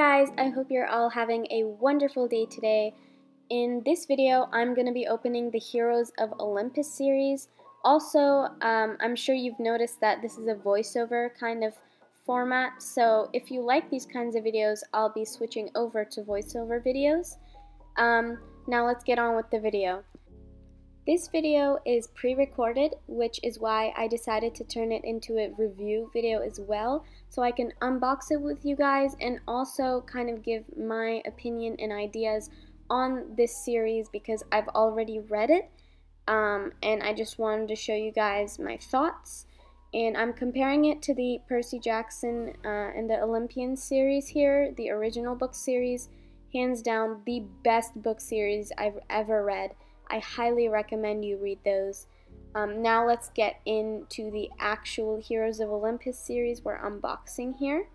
guys, I hope you're all having a wonderful day today. In this video, I'm going to be opening the Heroes of Olympus series. Also, I'm sure you've noticed that this is a voiceover kind of format, so if you like these kinds of videos, I'll be switching over to voiceover videos. Now let's get on with the video. This video is pre-recorded, which is why I decided to turn it into a review video as well, so I can unbox it with you guys and also kind of give my opinion and ideas on this series because I've already read it, and I just wanted to show you guys my thoughts. And I'm comparing it to the Percy Jackson and the Olympian series here, the original book series. Hands down, the best book series I've ever read. I highly recommend you read those. Now let's get into the actual Heroes of Olympus series we're unboxing here.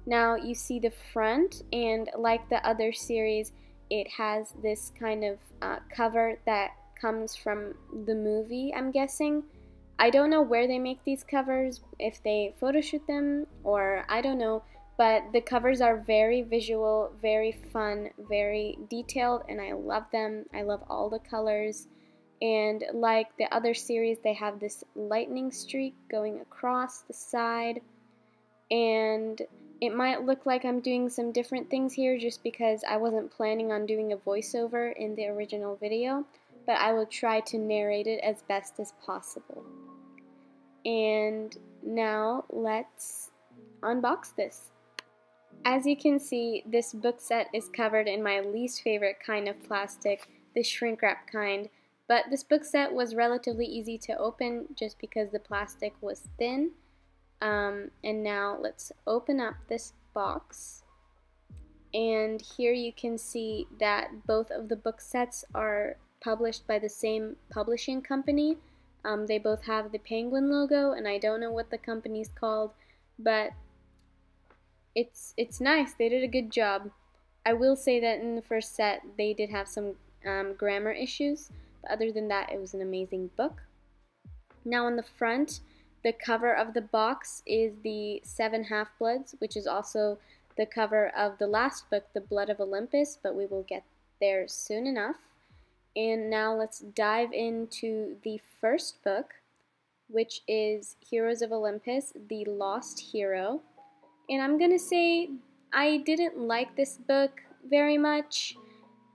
Now you see the front, and like the other series, it has this kind of cover that comes from the movie, I'm guessing. I don't know where they make these covers, if they photoshoot them, or I don't know. But the covers are very visual, very fun, very detailed, and I love them. I love all the colors. And like the other series, they have this lightning streak going across the side. And it might look like I'm doing some different things here just because I wasn't planning on doing a voiceover in the original video, but I will try to narrate it as best as possible. And now let's unbox this. As you can see, this book set is covered in my least favorite kind of plastic, the shrink wrap kind, but this book set was relatively easy to open just because the plastic was thin. And now let's open up this box, and here you can see that both of the book sets are published by the same publishing company. They both have the penguin logo, and I don't know what the company's called, but it's nice. They did a good job. I will say that in the first set they did have some grammar issues, but other than that it was an amazing book. Now on the front, the cover of the box is the 7 Half-Bloods, which is also the cover of the last book, The Blood of Olympus, but we will get there soon enough. And now let's dive into the first book, which is Heroes of Olympus, The Lost Hero. And I'm gonna say I didn't like this book very much,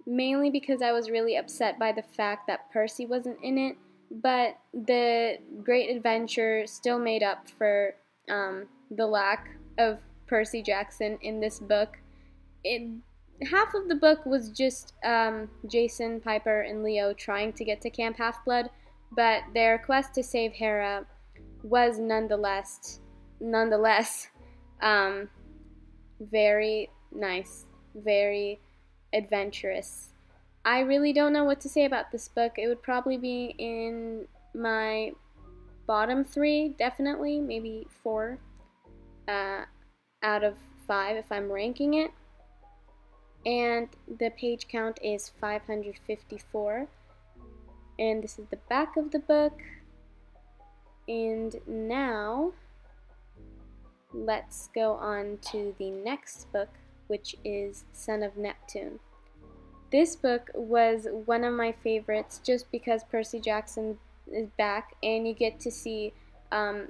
mainly because I was really upset by the fact that Percy wasn't in it, but the great adventure still made up for the lack of Percy Jackson in this book. Half of the book was just Jason, Piper, and Leo trying to get to Camp Half-Blood, but their quest to save Hera was nonetheless very nice, very adventurous. I really don't know what to say about this book. It would probably be in my bottom 3, definitely, maybe 4 out of 5 if I'm ranking it. And the page count is 554. And this is the back of the book. And now let's go on to the next book, which is Son of Neptune. This book was one of my favorites just because Percy Jackson is back and you get to see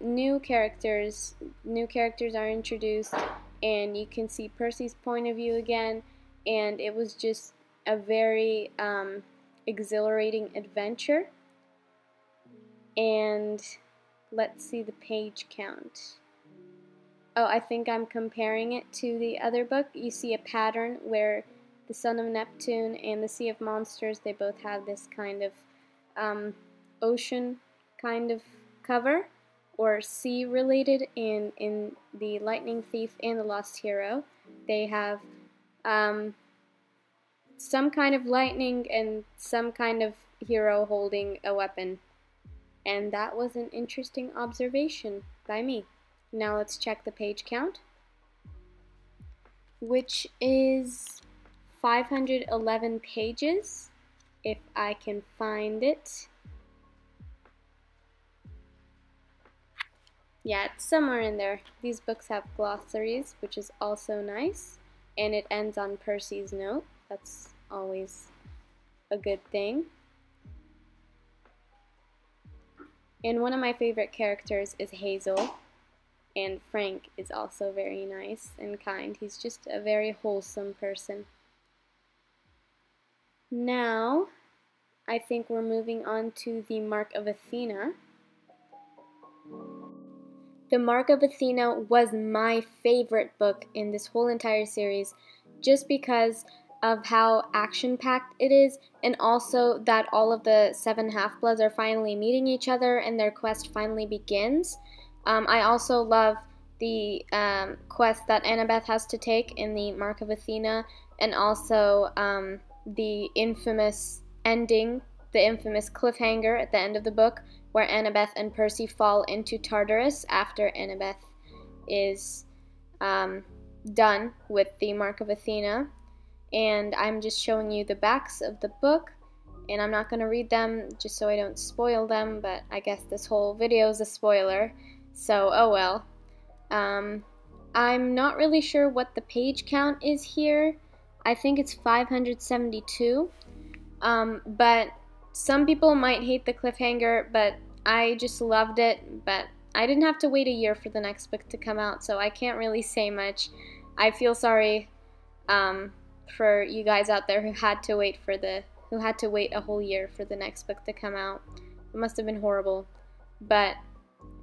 new characters. New characters are introduced and you can see Percy's point of view again, and it was just a very exhilarating adventure. And let's see the page count. Oh, I think I'm comparing it to the other book. You see a pattern where the Son of Neptune and the Sea of Monsters, they both have this kind of ocean kind of cover, or sea related, and in the Lightning Thief and the Lost Hero, they have some kind of lightning and some kind of hero holding a weapon. And that was an interesting observation by me. Now let's check the page count, which is 511 pages, if I can find it. Yeah, it's somewhere in there. These books have glossaries, which is also nice. and it ends on Percy's note. That's always a good thing. And one of my favorite characters is Hazel, and Frank is also very nice and kind. He's just a very wholesome person. Now, I think we're moving on to the Mark of Athena. The Mark of Athena was my favorite book in this whole entire series, just because of how action-packed it is, and also that all of the 7 half-bloods are finally meeting each other and their quest finally begins. I also love the quest that Annabeth has to take in the Mark of Athena, and also the infamous ending, the infamous cliffhanger at the end of the book, where Annabeth and Percy fall into Tartarus after Annabeth is done with the Mark of Athena. And I'm just showing you the backs of the book, and I'm not going to read them just so I don't spoil them, but I guess this whole video is a spoiler, so oh well. I'm not really sure what the page count is here. I think it's 572, but some people might hate the cliffhanger, but I just loved it. But I didn't have to wait a year for the next book to come out, so I can't really say much. I feel sorry for you guys out there who had to wait a whole year for the next book to come out. It must have been horrible, but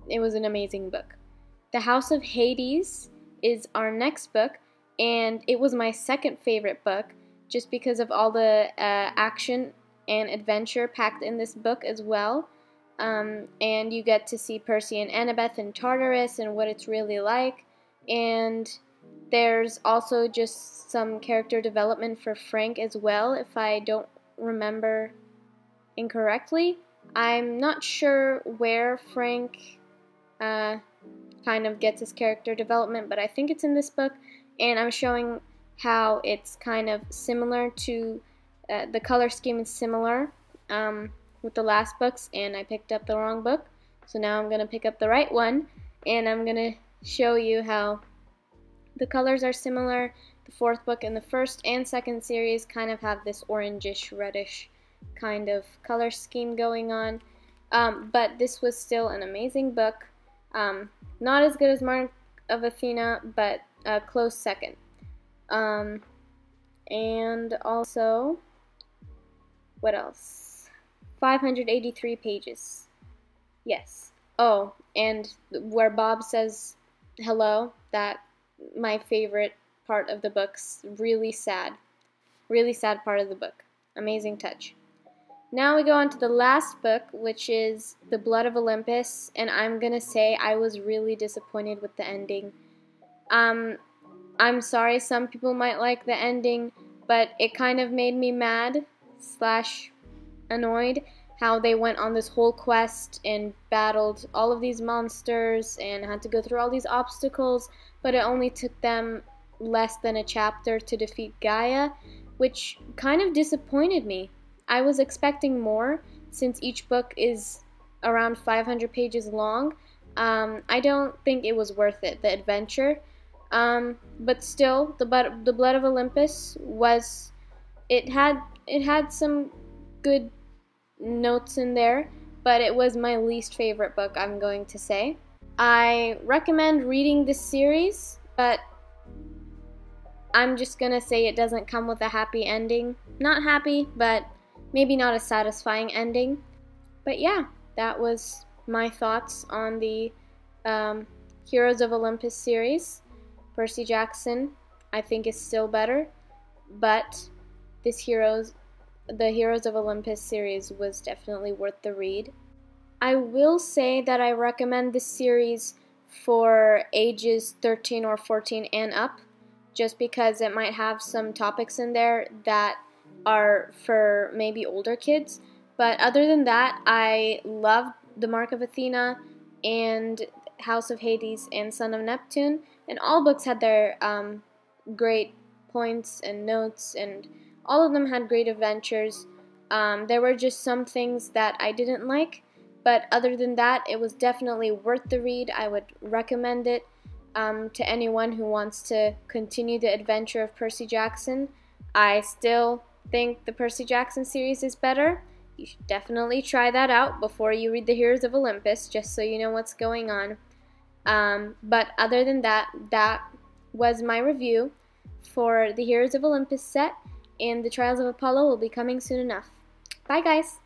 it was an amazing book. The House of Hades is our next book, and it was my second favorite book just because of all the action and adventure packed in this book as well. And you get to see Percy and Annabeth in Tartarus and what it's really like. And there's also just some character development for Frank as well, if I don't remember incorrectly. I'm not sure where Frank kind of gets his character development, but I think it's in this book, and I'm showing how it's kind of similar to, the color scheme is similar with the last books, and I picked up the wrong book, so now I'm going to pick up the right one, and I'm going to show you how the colors are similar. The fourth book and the first and second series kind of have this orangish, reddish kind of color scheme going on, but this was still an amazing book. Not as good as Mark of Athena, but a close second. And also, what else? 583 pages. Yes. Oh, and where Bob says hello, that my favorite part of the book's really sad part of the book. Amazing touch. Now we go on to the last book, which is The Blood of Olympus, and I'm gonna say I was really disappointed with the ending. I'm sorry, some people might like the ending, but it kind of made me mad / annoyed how they went on this whole quest and battled all of these monsters and had to go through all these obstacles, but it only took them less than a chapter to defeat Gaia, which kind of disappointed me. I was expecting more, since each book is around 500 pages long. I don't think it was worth it, the adventure. But still, the Blood of Olympus was, it had some good notes in there, but it was my least favorite book, I'm going to say. I recommend reading this series, but I'm just gonna say it doesn't come with a happy ending. Not happy, but maybe not a satisfying ending. But yeah, that was my thoughts on the Heroes of Olympus series. Percy Jackson, I think, is still better, but the Heroes of Olympus series was definitely worth the read. I will say that I recommend this series for ages 13 or 14 and up, just because it might have some topics in there that are for maybe older kids. But other than that, I loved The Mark of Athena and House of Hades and Son of Neptune, and all books had their great points and notes, and all of them had great adventures. There were just some things that I didn't like, but other than that, it was definitely worth the read. I would recommend it. to anyone who wants to continue the adventure of Percy Jackson. I still think the Percy Jackson series is better. You should definitely try that out before you read the Heroes of Olympus, just so you know what's going on. But other than that, that was my review for the Heroes of Olympus set, and the Trials of Apollo will be coming soon enough. Bye guys!